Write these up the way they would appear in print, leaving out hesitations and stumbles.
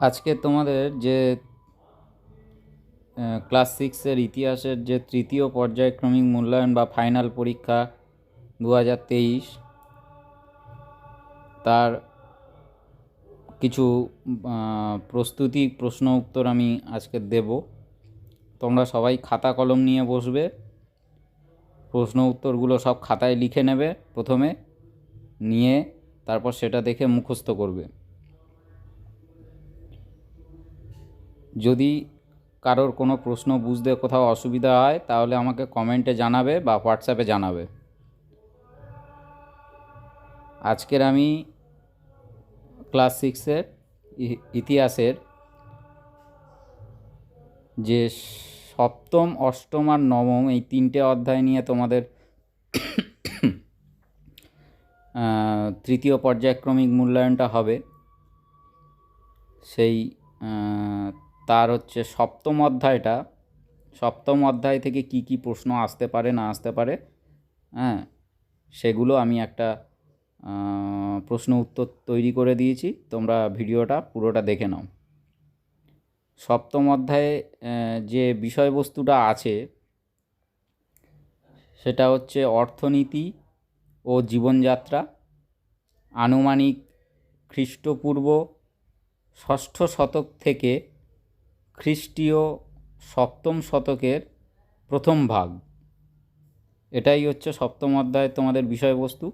আজকে তোমাদের যে ক্লাস সিক্সের ইতিহাসের যে তৃতীয় পর্যায়ক্রমিক মূল্যায়ন বা ফাইনাল পরীক্ষা 2023 তার কিছু প্রস্তুতি প্রশ্ন উত্তর আমি আজকে দেব। তোমরা সবাই খাতা কলম নিয়ে বসবে, প্রশ্ন উত্তরগুলো সব খাতায় লিখে নেবে প্রথমে, নিয়ে তারপর সেটা দেখে মুখস্থ করবে। যদি কারোর কোনো প্রশ্ন বুঝতে কোথাও অসুবিধা হয় তাহলে আমাকে কমেন্টে জানাবে বা হোয়াটসঅ্যাপে জানাবে। আজকের আমি ক্লাস সিক্সের ইতিহাসের যে সপ্তম, অষ্টম আর নবম এই তিনটে অধ্যায় নিয়ে তোমাদের তৃতীয় পর্যায়ক্রমিক মূল্যায়নটা হবে। সেই তার হচ্ছে সপ্তম অধ্যায় থেকে কি কি প্রশ্ন আসতে পারে না আসতে পারে, সেগুলো আমি একটা প্রশ্ন উত্তর তৈরি করে দিয়েছি। তোমরা ভিডিওটা পুরোটা দেখে নাও। সপ্তম অধ্যায়ে যে বিষয়বস্তুটা আছে সেটা হচ্ছে অর্থনীতি ও জীবনযাত্রা, আনুমানিক খ্রিস্টপূর্ব ষষ্ঠ শতক থেকে খ্রিস্টীয় সপ্তম শতকের প্রথম ভাগ। এটাই হচ্ছে সপ্তম অধ্যায়ের তোমাদের বিষয়বস্তু।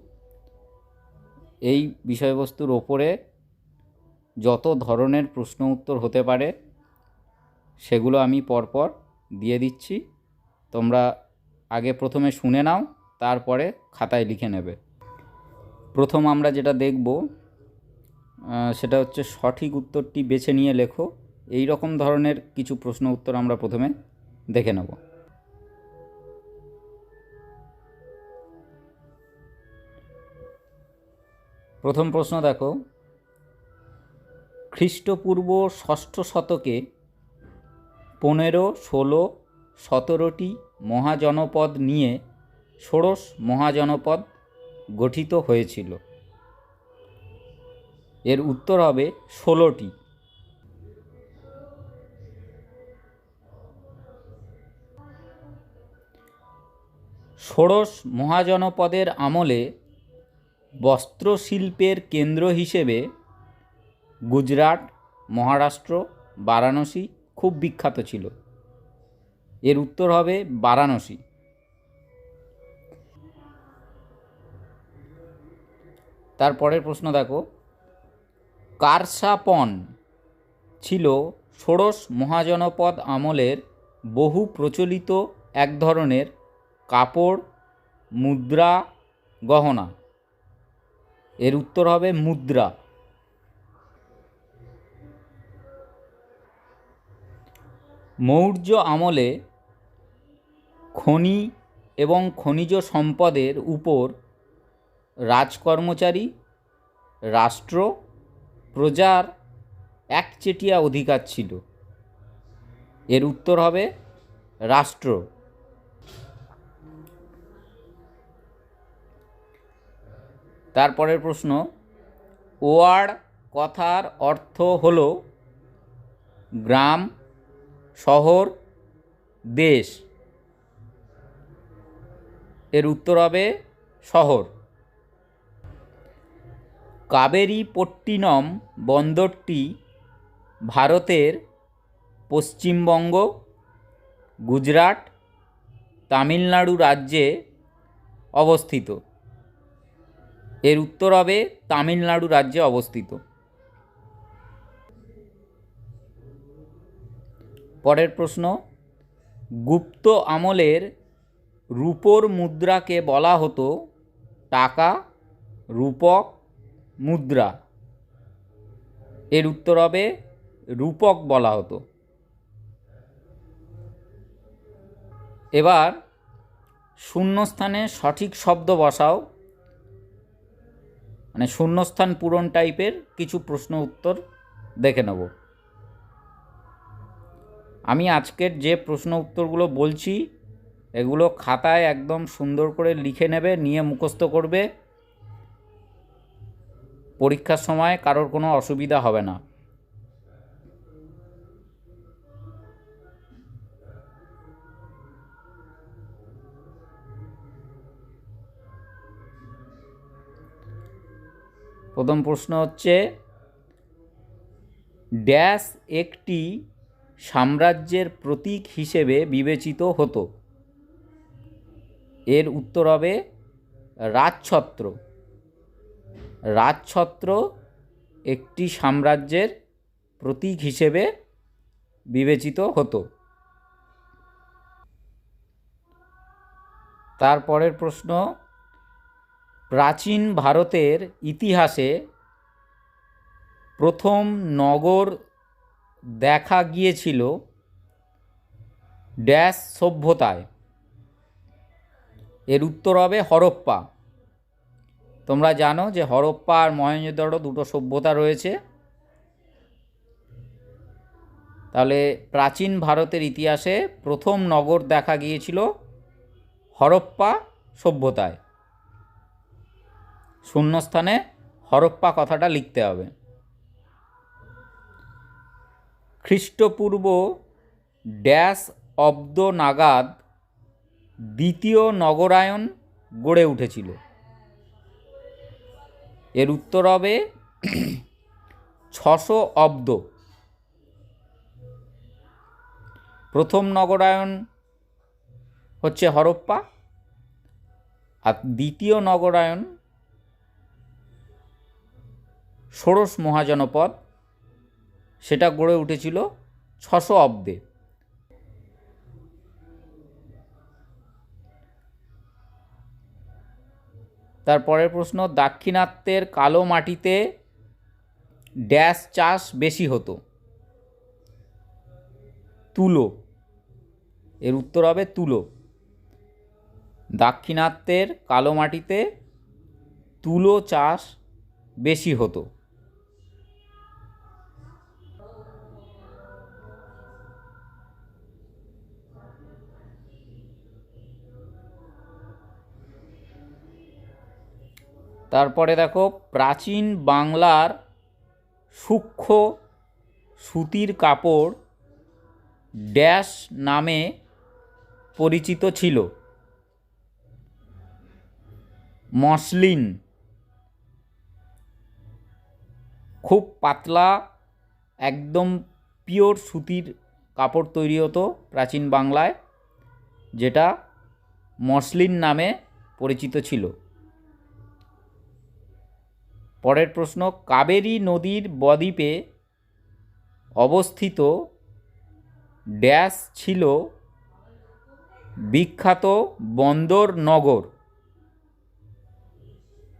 এই বিষয়বস্তুর ওপরে যত ধরনের প্রশ্ন উত্তর হতে পারে সেগুলো আমি পরপর দিয়ে দিচ্ছি। তোমরা আগে প্রথমে শুনে নাও, তারপরে খাতায় লিখে নেবে। প্রথম আমরা যেটা দেখব সেটা হচ্ছে সঠিক উত্তরটি বেছে নিয়ে লেখো। এই রকম ধরনের কিছু প্রশ্ন উত্তর আমরা প্রথমে দেখে নেব। প্রথম প্রশ্ন দেখো, খ্রিস্টপূর্ব ষষ্ঠ শতকে 15, 16, 17টি মহাজনপদ নিয়ে ষোড়শ মহাজনপদ গঠিত হয়েছিল। এর উত্তর হবে 16টি। ষোড়শ মহাজনপদের আমলে বস্ত্রশিল্পের কেন্দ্র হিসেবে গুজরাট, মহারাষ্ট্র, বারাণসী খুব বিখ্যাত ছিল। এর উত্তর হবে বারাণসী। তারপরের প্রশ্ন দেখো, কারসাপন ছিল ষোড়শ মহাজনপদ আমলের বহু প্রচলিত এক ধরনের কাপড়, মুদ্রা, গহনা। এর উত্তর হবে মুদ্রা। মৌর্য আমলে খনি এবং খনিজ সম্পদের উপর রাজকর্মচারী, রাষ্ট্র, প্রজার একচেটিয়া অধিকার ছিল। এর উত্তর হবে রাষ্ট্র। তারপরের প্রশ্ন, ওয়াড় কথার অর্থ হল গ্রাম, শহর, দেশ। এর উত্তর হবে শহর। কাবেরীপট্টিনম বন্দরটি ভারতের পশ্চিমবঙ্গ, গুজরাট, তামিলনাড়ু রাজ্যে অবস্থিত। এর উত্তর হবে তামিলনাড়ু রাজ্যে অবস্থিত। পরের প্রশ্ন, গুপ্ত আমলের রূপোর মুদ্রাকে বলা হতো টাকা, রূপক, মুদ্রা। এর উত্তর হবে রূপক বলা হতো। এবার শূন্যস্থানে সঠিক শব্দ বসাও, মানে শূন্যস্থান পূরণ টাইপের কিছু প্রশ্ন উত্তর দেখে নেব। আমি আজকের যে প্রশ্ন উত্তরগুলো বলছি এগুলো খাতায় একদম সুন্দর করে লিখে নেবে, নিয়ে মুখস্থ করবে। পরীক্ষার সময় কারোর কোনো অসুবিধা হবে না। প্রথম প্রশ্ন হচ্ছে ড্যাশ একটি সাম্রাজ্যের প্রতীক হিসেবে বিবেচিত হতো। এর উত্তর হবে রাজছত্র। রাজছত্র একটি সাম্রাজ্যের প্রতীক হিসেবে বিবেচিত হতো। তারপরের প্রশ্ন, প্রাচীন ভারতের ইতিহাসে প্রথম নগর দেখা গিয়েছিল ড্যাশ সভ্যতায়। এর উত্তর হবে হরপ্পা। তোমরা জানো যে হরপ্পা আর মহেঞ্জোদারো দুটো সভ্যতা রয়েছে। তাহলে প্রাচীন ভারতের ইতিহাসে প্রথম নগর দেখা গিয়েছিল হরপ্পা সভ্যতায়। শূন্যস্থানে হরপ্পা কথাটা লিখতে হবে। খ্রিস্টপূর্ব ড্যাশ অব্দ নাগাদ দ্বিতীয় নগরায়ণ গড়ে উঠেছিল। এর উত্তর হবে 600 অব্দ। প্রথম নগরায়ণ হচ্ছে হরপ্পা, আর দ্বিতীয় নগরায়ণ ষোড়শ মহাজনপদ, সেটা গড়ে উঠেছিল 600 অব্দে। তারপরের প্রশ্ন, দাক্ষিণাত্যের কালো মাটিতে ড্যাশ চাষ বেশি হতো। তুলো। এর উত্তর হবে তুলো। দাক্ষিণাত্যের কালো মাটিতে তুলো চাষ বেশি হতো। তারপরে দেখো, প্রাচীন বাংলার সূক্ষ্ম সুতির কাপড় ড্যাশ নামে পরিচিত ছিল। মসলিন। খুব পাতলা একদম পিওর সুতির কাপড় তৈরি হতো প্রাচীন বাংলায়, যেটা মসলিন নামে পরিচিত ছিল। পরের প্রশ্ন, কাবেরী নদীর বদ্বীপে অবস্থিত ড্যাশ ছিল বিখ্যাত বন্দর নগর।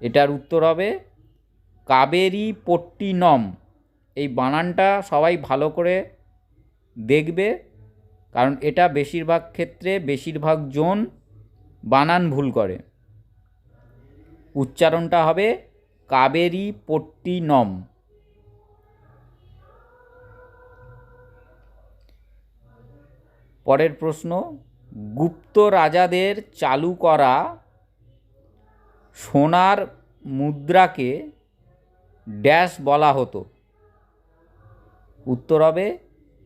এটার উত্তর হবে কাবেরীপট্টিনম। এই বানানটা সবাই ভালো করে দেখবে, কারণ এটা বেশিরভাগ ক্ষেত্রে বেশিরভাগ জন বানান ভুল করে। উচ্চারণটা হবে কাবেরীপট্টিনম। পরের প্রশ্ন, গুপ্ত রাজাদের চালু করা সোনার মুদ্রাকে ড্যাশ বলা হতো। উত্তর হবে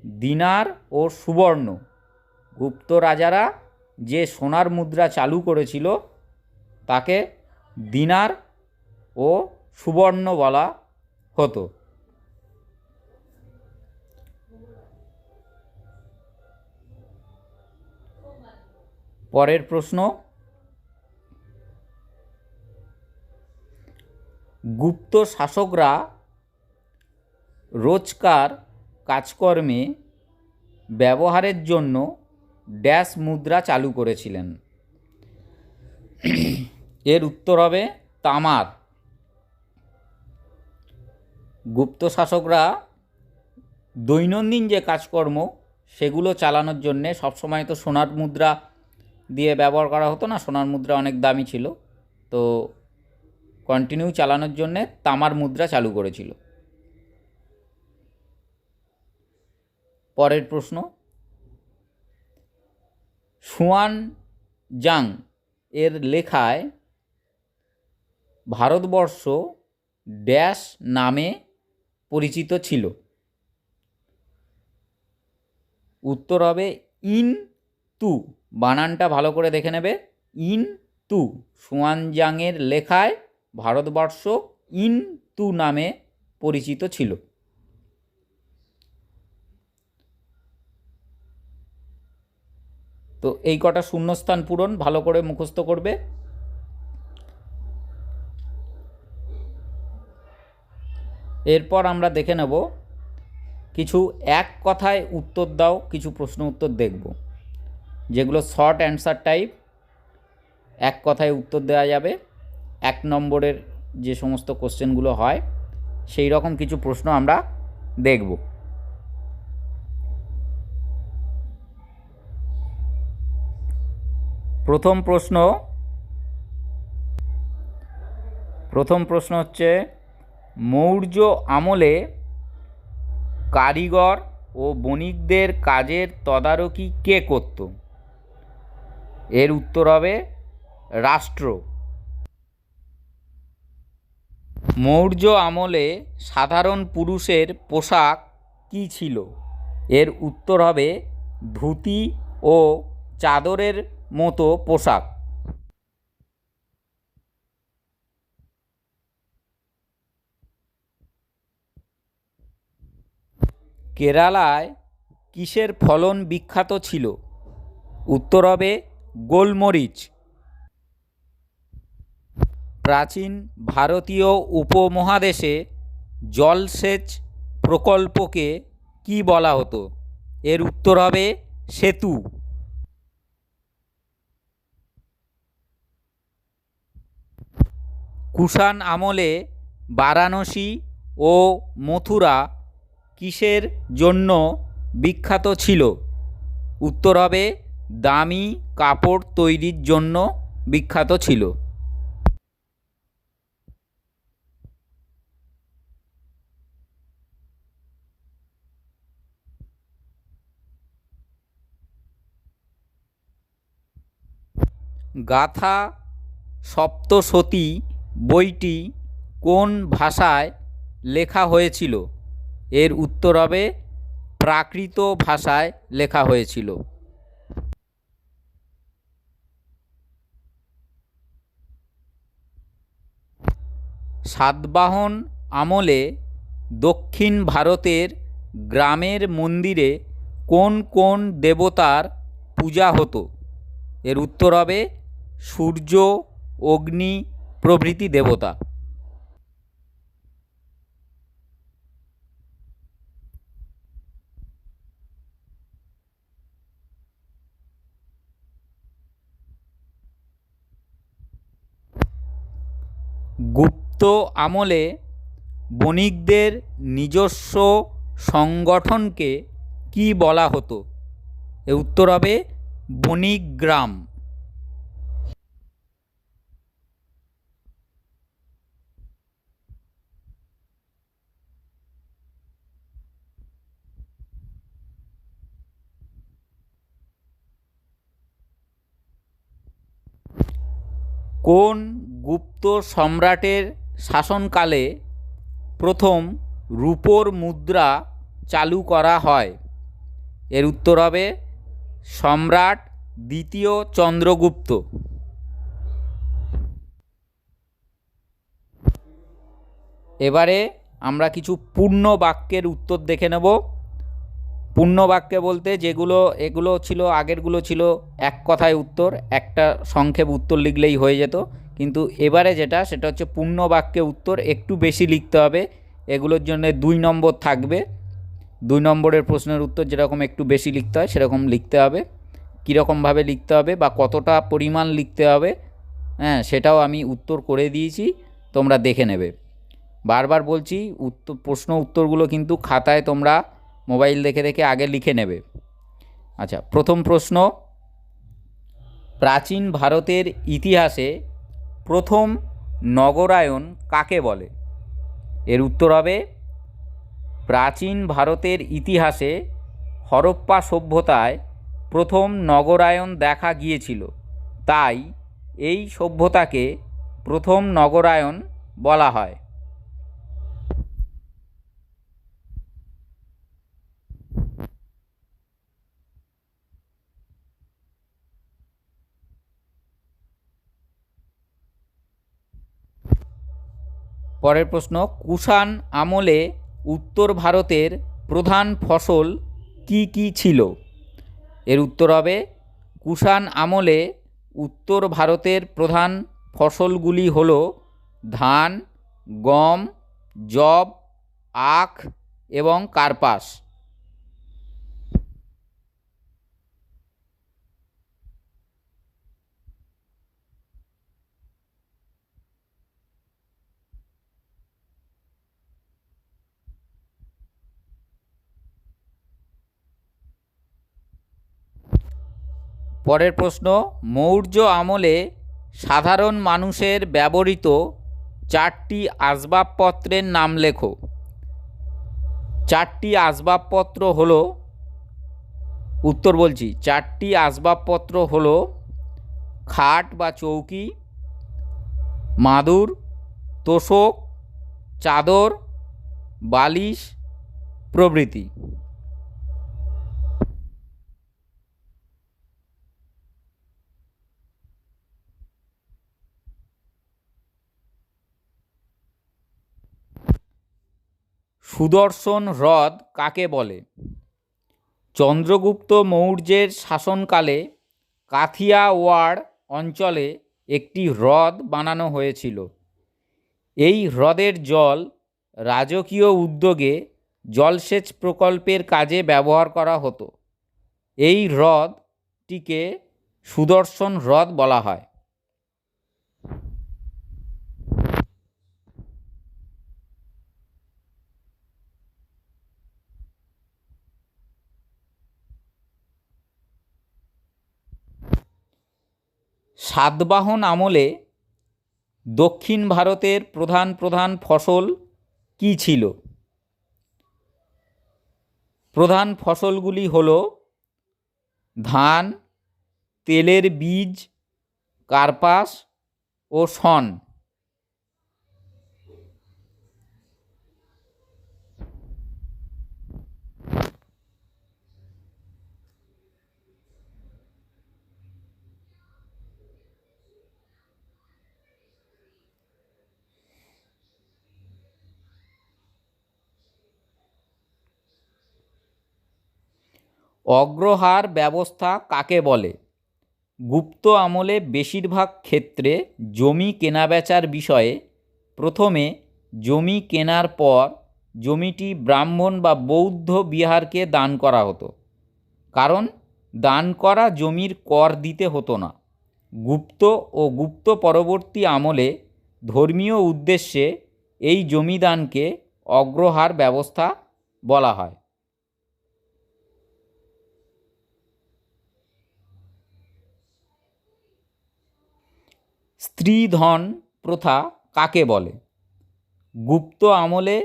দিনার ও সুবর্ণ। গুপ্ত রাজারা যে সোনার মুদ্রা চালু করেছিল তাকে দিনার ও সুবর্ণ বলা হতো। পরের প্রশ্ন, গুপ্ত শাসকরা রোজকার কাজকর্মে ব্যবহারের জন্য ড্যাশ মুদ্রা চালু করেছিলেন। এর উত্তর হবে তামার। গুপ্ত শাসকরা দৈনন্দিন যে কাজকর্ম সেগুলো চালানোর জন্যে, সবসময় তো সোনার মুদ্রা দিয়ে ব্যবহার করা হতো না, সোনার মুদ্রা অনেক দামি ছিল, তো কন্টিনিউ চালানোর জন্যে তামার মুদ্রা চালু করেছিল। পরের প্রশ্ন, সুয়ান জাং এর লেখায় ভারতবর্ষ ড্যাশ নামে পরিচিত ছিল। উত্তর হবে ইন তু। বানানটা ভালো করে দেখে নেবে, ইন তু। সুয়ান জাংয়ের লেখায় ভারতবর্ষ ইন মৃত্যু নামে পরিচিত ছিল। তো এই কটা শূন্যস্থান পূরণ ভালো করে মুখস্থ করবে। এরপর আমরা দেখে নেব কিছু এক কথায় উত্তর দাও কিছু প্রশ্ন উত্তর দেখব, যেগুলো শর্ট অ্যান্সার টাইপ, এক কথায় উত্তর দেওয়া যাবে। 1 নম্বরের যে সমস্ত কোশ্চেনগুলো হয় সেই রকম কিছু প্রশ্ন আমরা দেখব। প্রথম প্রশ্ন হচ্ছে, মৌর্য আমলে কারিগর ও বণিকদের কাজের তদারকি কে করত? এর উত্তর হবে রাষ্ট্র। মৌর্য আমলে সাধারণ পুরুষের পোশাক কী ছিল? এর উত্তর হবে ধুতি ও চাদরের মতো পোশাক। কেরালায় কিসের ফলন বিখ্যাত ছিল? উত্তর হবে গোলমরিচ। প্রাচীন ভারতীয় উপমহাদেশে জলসেচ প্রকল্পকে কী বলা হতো? এর উত্তর হবে সেতু। কুষাণ আমলে বারাণসী ও মথুরা কিসের জন্য বিখ্যাত ছিল? উত্তর হবে দামি কাপড় তৈরির জন্য বিখ্যাত ছিল। গাথা সপ্তশতী বইটি কোন ভাষায় লেখা হয়েছিল? এর উত্তর হবে প্রাকৃত ভাষায় লেখা হয়েছিল। সাতবাহন আমলে দক্ষিণ ভারতের গ্রামের মন্দিরে কোন কোন দেবতার পূজা হতো? এর উত্তর হবে সূর্য, অগ্নি প্রভৃতি দেবতা। গুপ্ত আমলে বণিকদের নিজস্ব সংগঠনকে কী বলা হতো? এর উত্তর হবে বণিক গ্রাম। কোন গুপ্ত সম্রাটের শাসনকালে প্রথম রূপোর মুদ্রা চালু করা হয়? এর উত্তর হবে সম্রাট দ্বিতীয় চন্দ্রগুপ্ত। এবারে আমরা কিছু পূর্ণ বাক্যের উত্তর দেখে নেব। পূর্ণ বাক্য বলতে এগুলো ছিল, আগেরগুলো ছিল এক কথায় উত্তর, একটা সংক্ষেপ উত্তর লিখলেই হয়ে যেত, কিন্তু এবারে সেটা হচ্ছে পূর্ণ বাক্যে উত্তর একটু বেশি লিখতে হবে। এগুলোর জন্য 2 নম্বর থাকবে। 2 নম্বরের প্রশ্নের উত্তর যেরকম একটু বেশি লিখতে হয় সেরকম লিখতে হবে। কীরকমভাবে লিখতে হবে বা কতটা পরিমাণ লিখতে হবে, সেটাও আমি উত্তর করে দিয়েছি, তোমরা দেখে নেবে। বারবার বলছি, প্রশ্ন উত্তরগুলো কিন্তু খাতায় তোমরা মোবাইল দেখে দেখে আগে লিখে নেবে। আচ্ছা, প্রথম প্রশ্ন, প্রাচীন ভারতের ইতিহাসে প্রথম নগরায়ন কাকে বলে? এর উত্তর হবে প্রাচীন ভারতের ইতিহাসে হরপ্পা সভ্যতায় প্রথম নগরায়ন দেখা গিয়েছিল, তাই এই সভ্যতাকে প্রথম নগরায়ন বলা হয়। পরের প্রশ্ন, কুষাণ আমলে উত্তর ভারতের প্রধান ফসল কি কি ছিল? এর উত্তর হবে, কুষাণ আমলে উত্তর ভারতের প্রধান ফসলগুলি হল ধান, গম, যব, আখ এবং কার্পাস। পরের প্রশ্ন, মৌর্য আমলে সাধারণ মানুষের ব্যবহৃত 4টি আসবাবপত্রের নাম লেখো। 4টি আসবাবপত্র হলো, উত্তর বলছি, 4টি আসবাবপত্র হলো খাট বা চৌকি, মাদুর, তোশক, চাদর, বালিশ প্রভৃতি। সুদর্শন হ্রদ কাকে বলে? চন্দ্রগুপ্ত মৌর্যের শাসনকালে কাথিয়াওয়াড় অঞ্চলে একটি হ্রদ বানানো হয়েছিল। এই হ্রদের জল রাজকীয় উদ্যোগে জলসেচ প্রকল্পের কাজে ব্যবহার করা হতো। এই হ্রদটিকে সুদর্শন হ্রদ বলা হয়। সাতবাহন আমলে দক্ষিণ ভারতের প্রধান প্রধান ফসল কী ছিল? প্রধান ফসলগুলি হল ধান, তেলের বীজ, কার্পাস ও শন। অগ্রহার ব্যবস্থা কাকে বলে? গুপ্ত আমলে বেশিরভাগ ক্ষেত্রে জমি কেনাবেচার বিষয়ে প্রথমে জমি কেনার পর জমিটি ব্রাহ্মণ বা বৌদ্ধ বিহারকে দান করা হতো, কারণ দান করা জমির কর দিতে হতো না। গুপ্ত ও গুপ্ত পরবর্তী আমলে ধর্মীয় উদ্দেশ্যে এই জমিদানকে অগ্রহার ব্যবস্থা বলা হয়। স্ত্রীধন প্রথা কাকে বলে? গুপ্ত আমলে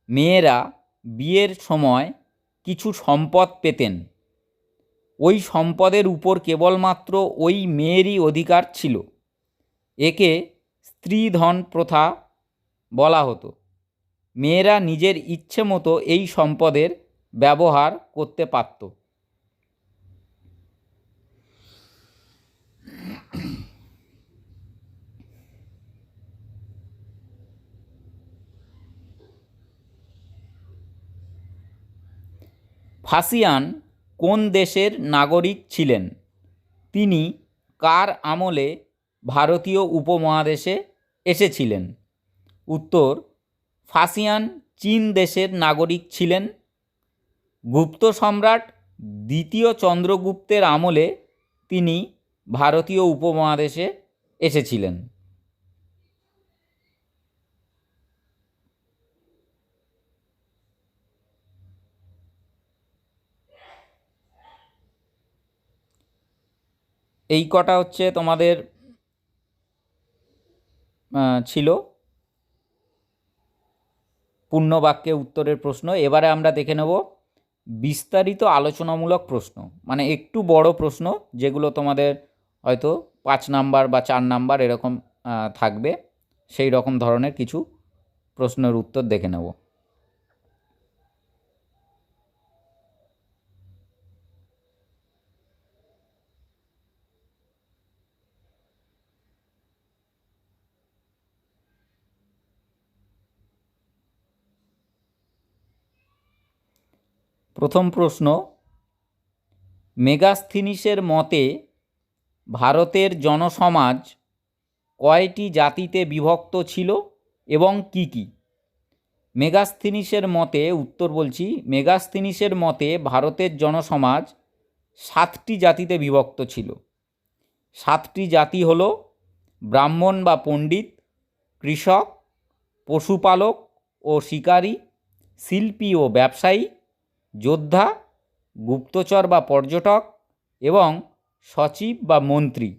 মেয়েরা বিয়ের সময় কিছু সম্পদ পেতেন। ওই সম্পদের উপর কেবলমাত্র ওই মেয়েরই অধিকার ছিল। একে স্ত্রীধন প্রথা বলা হতো। মেয়েরা নিজের ইচ্ছে মতো এই সম্পদের ব্যবহার করতে পারত। ফাসিয়ান কোন দেশের নাগরিক ছিলেন? তিনি কার আমলে ভারতীয় উপমহাদেশে এসেছিলেন? উত্তর, ফাসিয়ান চীন দেশের নাগরিক ছিলেন। গুপ্ত সম্রাট দ্বিতীয় চন্দ্রগুপ্তের আমলে তিনি ভারতীয় উপমহাদেশে এসেছিলেন। এই কটা হচ্ছে তোমাদের ছিল পূর্ণ বাক্যে উত্তরের প্রশ্ন। এবারে আমরা দেখে নেব বিস্তারিত আলোচনামূলক প্রশ্ন, মানে একটু বড় প্রশ্ন, যেগুলো তোমাদের হয়তো 5 নাম্বার বা 4 নাম্বার এরকম থাকবে। সেই রকম ধরনের কিছু প্রশ্নের উত্তর দেখে নেব। প্রথম প্রশ্ন, মেগাস্থিনিসের মতে ভারতের জনসমাজ কয়টি জাতিতে বিভক্ত ছিল এবং কি কি? মেগাস্থিনিসের মতে, উত্তর বলছি, মেগাস্থিনিসের মতে ভারতের জনসমাজ 7টি জাতিতে বিভক্ত ছিল। 7টি জাতি হলো ব্রাহ্মণ বা পণ্ডিত, কৃষক, পশুপালক ও শিকারী, শিল্পী ও ব্যবসায়ী, যোদ্ধা, গুপ্তচর বা পর্যটক এবং সচিব বা মন্ত্রী।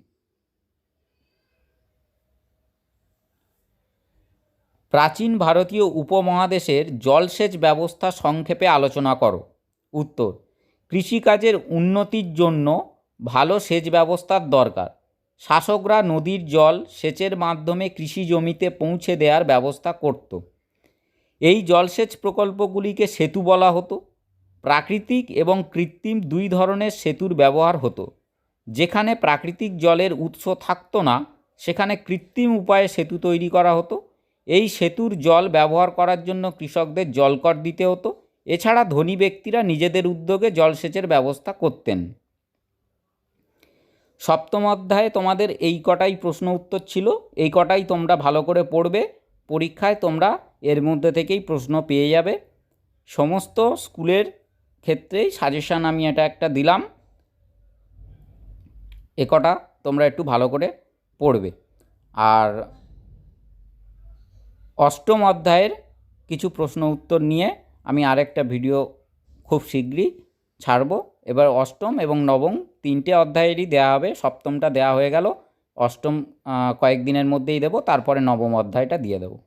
প্রাচীন ভারতীয় উপমহাদেশের জলসেচ ব্যবস্থা সংক্ষেপে আলোচনা করো। উত্তর, কৃষিকাজের উন্নতির জন্য ভালো সেচ ব্যবস্থার দরকার। শাসকরা নদীর জল সেচের মাধ্যমে কৃষি জমিতে পৌঁছে দেওয়ার ব্যবস্থা করত। এই জলসেচ প্রকল্পগুলিকে সেতু বলা হতো। প্রাকৃতিক এবং কৃত্রিম দুই ধরনের সেতুর ব্যবহার হতো। যেখানে প্রাকৃতিক জলের উৎস থাকতো না, সেখানে কৃত্রিম উপায়ে সেতু তৈরি করা হতো। এই সেতুর জল ব্যবহার করার জন্য কৃষকদের জলকর দিতে হতো। এছাড়া ধনী ব্যক্তিরা নিজেদের উদ্যোগে জলসেচের ব্যবস্থা করতেন। সপ্তম অধ্যায়ে তোমাদের এই কটাই প্রশ্ন উত্তর ছিল। এই কটাই তোমরা ভালো করে পড়বে। পরীক্ষায় তোমরা এর মধ্যে থেকেই প্রশ্ন পেয়ে যাবে। সমস্ত স্কুলের ক্ষেত্রেই সাজেশান আমি এটা একটা দিলাম। এ কটা তোমরা একটু ভালো করে পড়বে। আর অষ্টম অধ্যায়ের কিছু প্রশ্ন উত্তর নিয়ে আমি আরেকটা ভিডিও খুব শীঘ্রই ছাড়ব। এবার অষ্টম এবং নবম 3টে অধ্যায়েরই দেওয়া হবে। সপ্তমটা দেওয়া হয়ে গেল, অষ্টম কয়েকদিনের মধ্যেই দেব, তারপরে নবম অধ্যায়টা দিয়ে দেবো।